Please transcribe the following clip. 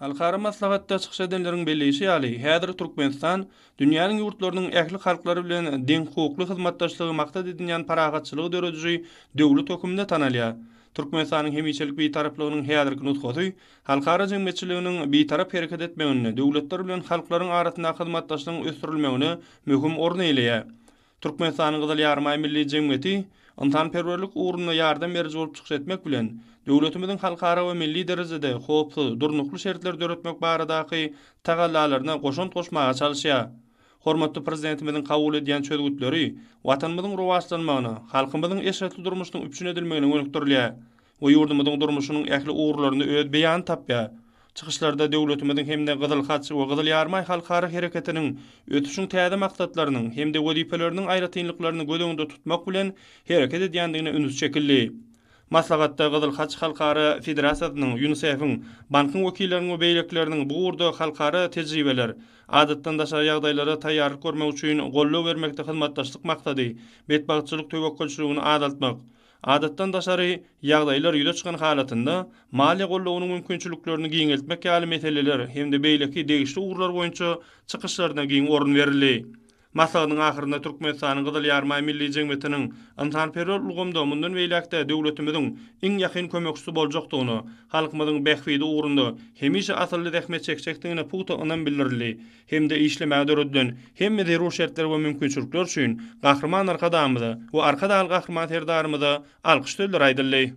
Halkara maslahatda çykyş edenleriň belleşi ýaly häzir Türkmenistan dünýäniň ýurtlarynyň ähli halklary bilen deň hukukly hyzmatdaşlygy maksat edilýän paragatçylygy dörediji döwlet höküminde tanalýar. Türkmenistanyň hemiçelik beýtaraplygynyň häzirki nutgasy halkara jemgyýetçiliginiň beýtarap hereket etmegine, döwletler bilen halklaryň arasynda hyzmatdaşlygyň ösdürilmegine möhüm orun eýleýär. Türkmenistanyň Gyzyl Ýarmy milli jemgyýeti yntanperwerlik uğruna ýardam beriji bolup çykyş etmek bilen döwletimiziň halkara we milli derejede howpsuz, durnukly şertler döretmek baradaky tagallalaryna goşun goşmaga çalyşýar. Hormatly prezidentimiziň kabul edýän çözgütleri watanymyzyň rowajlanmagyna, halkymyzyň eşretli durmuşynyň üpçün edilmegine önükdirilýär. Bu ýurdumyzyň durmuşynyň ähli uğurlaryny öýt beýan tapýar. Çıkışlarda döwletimiziň hemde Gyzyl Haç we Gyzyl Ýarmy halkara hereketiniň ötüşiň täze maksatlarynyň hemde wedipeleriniň aýratynlyklaryny göz tutmak bilen hereket edýändigine üns çekildi. Maslahatda Gyzyl Haç halkara federasiýasynyň, UNICEF-iň, bankyň wekilleriniň we beýlekleriniň bu urda halkara tejribeler, adatdan daşary ýagdaýlara taýýarlyk görmek üçin gollaw bermekde hyzmatdaşlyk maksady, betbagtçylyk töwekkülçiligini adatmak, adatdan daşary ýagdaýlar ýüze çykan halatynda maliýe gollawunyň mümkinçiliklerini giňeltmek ýaly meseleler hemde beýleki degişli uğurlar boýunça çykyşlaryna giň orun berildi. Maslahatyň ahyrynda Türkmenistanyň Gyzyl Ýarmy milli jemgyýetiniň yntanperwer ulgamda mundan beýlekde döwletimiziň iň ýakyn kömekçisi boljakdygyny, halkymyzyň bähfidi ugrunda hemişe asylly rehmet çekjekdigine puta önem bildirildi. Hemde işlemäge döredilen hemme zerur şertler we mümkinçilikler üçin gahrman arkadamyza we arkada gahryman terdarymyza alkyş döldür aýdyldy.